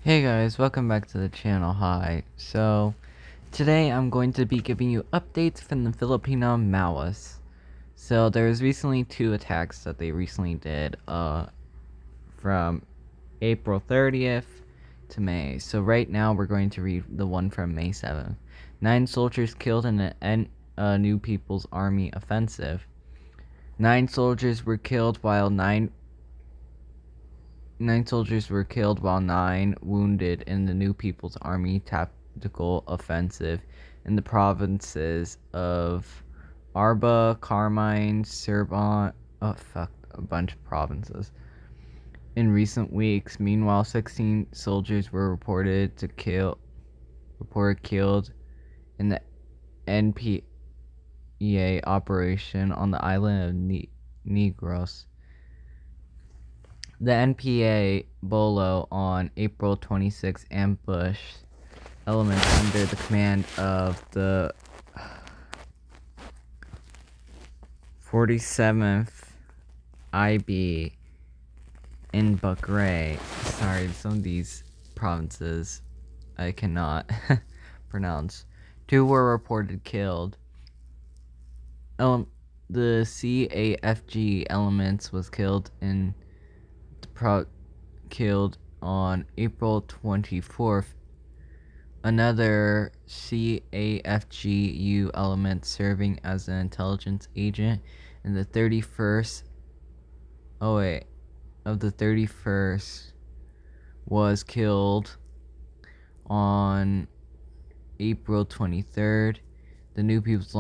Hey guys, welcome back to the channel. Hi. So, today I'm going to be giving you updates from the Filipino maoists. So, there's recently two attacks that they recently did from April 30th to May. So, right now we're going to read the one from May 7th. 9 soldiers killed in a New People's Army offensive. 9 soldiers were killed while 9 wounded in the New People's Army tactical offensive in the provinces of Arba, Carmine, Cerbon, a bunch of provinces. In recent weeks, meanwhile, 16 soldiers were reported killed in the NPA operation on the island of Negros. The NPA Bolo on April 26 ambushed elements under the command of the 47th IB in Bacre. Sorry, some of these provinces I cannot pronounce. 2 were reported killed. The CAFG elements was killed on April 24th. Another CAFGU element serving as an intelligence agent in the 31st was killed on April 23rd. The New People's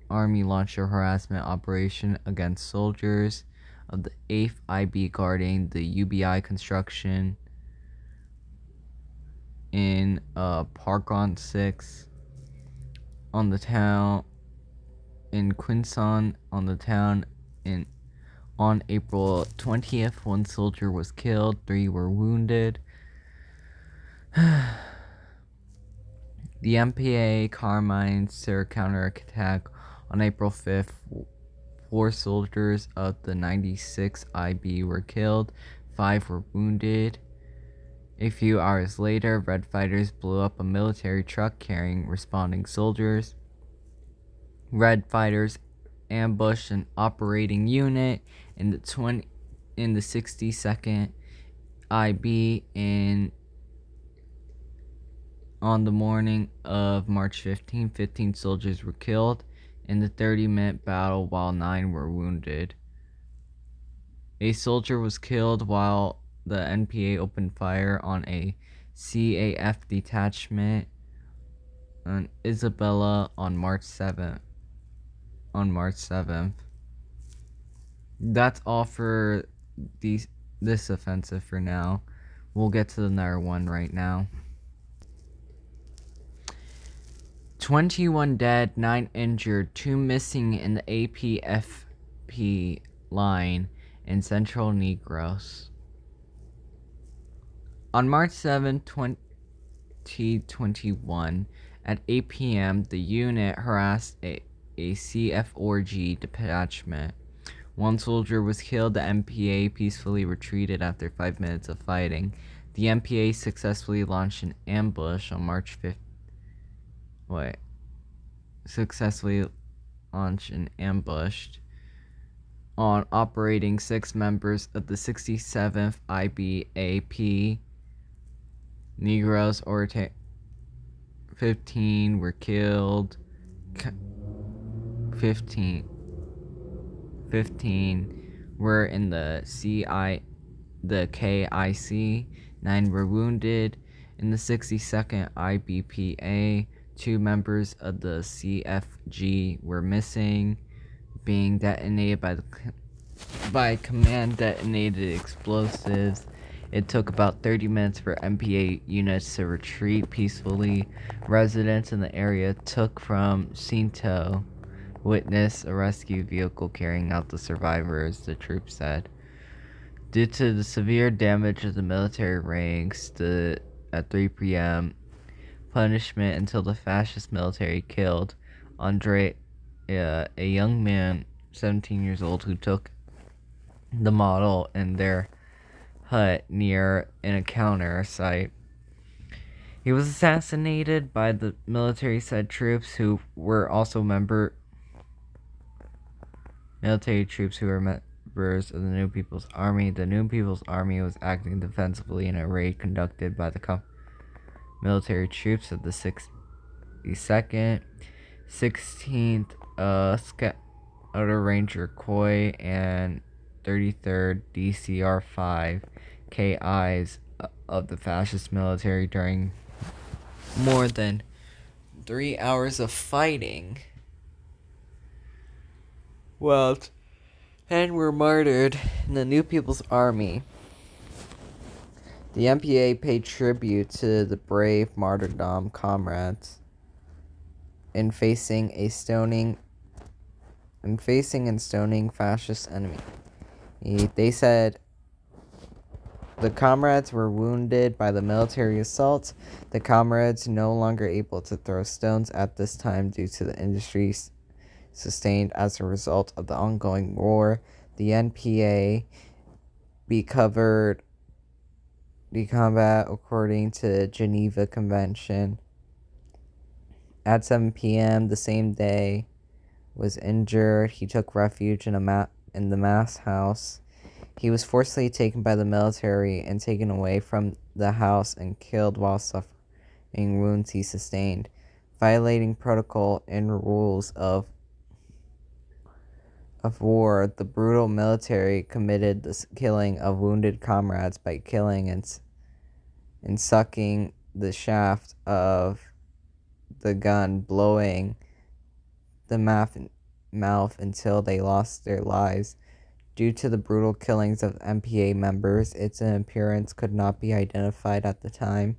Army launched a harassment operation against soldiers of the 8th IB guarding the UBI construction in Parkon 6 on the town in Quinson on the town on April 20th. 1 soldier was killed, 3 were wounded. The MPA Carmine counterattack on April 5th, 4 soldiers of the 96 IB were killed, 5 were wounded. A few hours later, Red Fighters blew up a military truck carrying responding soldiers. Red Fighters ambushed an operating unit in the 62nd IB on the morning of March 15. 15 soldiers were killed in the 30-minute battle while 9 were wounded. A soldier was killed while the NPA opened fire on a CAF detachment on Isabella on March 7th. That's all for this offensive for now. We'll get to another one right now. 21 dead, 9 injured, 2 missing in the APFP line in Central Negros. On March 7, 2021, at 8 p.m., the unit harassed a CF4G detachment. 1 soldier was killed. The MPA peacefully retreated after 5 minutes of fighting. The MPA successfully launched an ambush on March 5th. On operating 6 members of the 67th IBAP Negros or 15 were killed. 15 were in the KIC. 9 were wounded. In the 62nd IBPA, 2 members of the CFG were missing, being detonated by command detonated explosives. It took about 30 minutes for MPA units to retreat peacefully. Residents in the area took from Cinto witnessed a rescue vehicle carrying out the survivors, the troops said. Due to the severe damage of the military ranks at 3 p.m., punishment until the fascist military killed Andre, a young man, 17 years old, who took the model in their hut near an encounter site. He was assassinated by the military-said troops who were also members of the New People's Army. The New People's Army was acting defensively in a raid conducted by the military troops of the 62nd, 16th Outer Ranger Koi, and 33rd DCR-5 KIs of the fascist military during more than 3 hours of fighting. Well, 10 were martyred in the New People's Army. The MPA paid tribute to the brave martyrdom comrades in facing and stoning fascist enemy. They said the comrades were wounded by the military assault. The comrades no longer able to throw stones at this time due to the injuries sustained as a result of the ongoing war. The NPA covered the combat according to Geneva Convention. At 7 p.m. the same day, was injured. He took refuge in the mass house. He was forcibly taken by the military and taken away from the house and killed while suffering wounds he sustained, violating protocol and rules of war. The brutal military committed the killing of wounded comrades by killing and sucking the shaft of the gun, blowing the mouth until they lost their lives. Due to the brutal killings of MPA members, its appearance could not be identified at the time,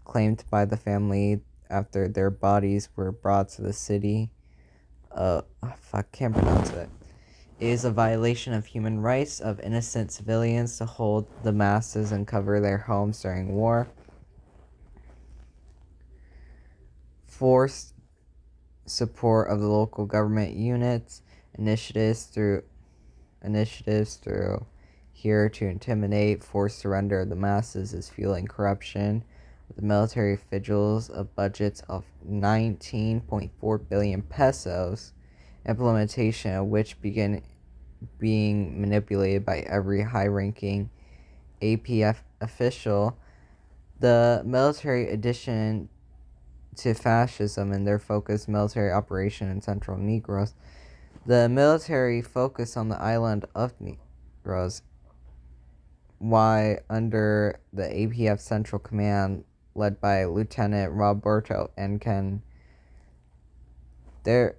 claimed by the family after their bodies were brought to the city. Can't pronounce it. It is a violation of human rights of innocent civilians to hold the masses and cover their homes during war. Forced support of the local government units, initiatives through here to intimidate, forced surrender of the masses is fueling corruption. The military officials of budgets of 19.4 billion pesos, implementation of which being manipulated by every high-ranking APF official. The military addition to fascism and their focused military operation in Central Negros. The military focus on the island of Negros, why under the APF Central Command led by Lieutenant Roberto Enken. There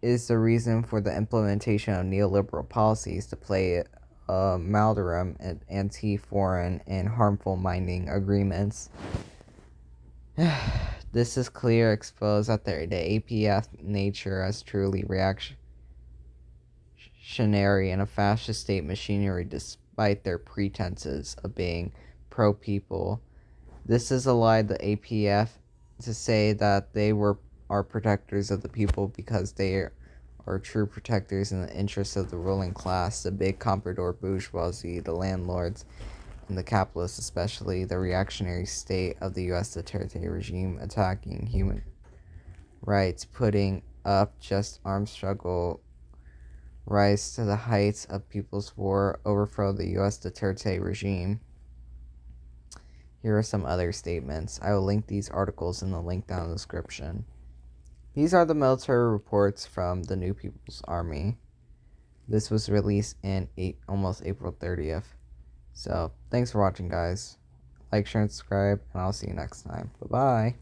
is the reason for the implementation of neoliberal policies to play amalgam and anti-foreign and harmful mining agreements. This is clear exposed that the APF nature as truly reactionary and a fascist state machinery despite their pretenses of being pro-people. This is a lie the APF to say that they are protectors of the people because they are true protectors in the interests of the ruling class, the big comprador bourgeoisie, the landlords, and the capitalists, especially the reactionary state of the U.S. Duterte regime attacking human rights, putting up just armed struggle, rise to the heights of People's War, overthrow the U.S. Duterte regime. Here are some other statements. I will link these articles in the link down in the description. These are the military reports from the New People's Army. This was released in almost April 30th. So, thanks for watching, guys. Like, share, and subscribe, and I'll see you next time. Bye-bye.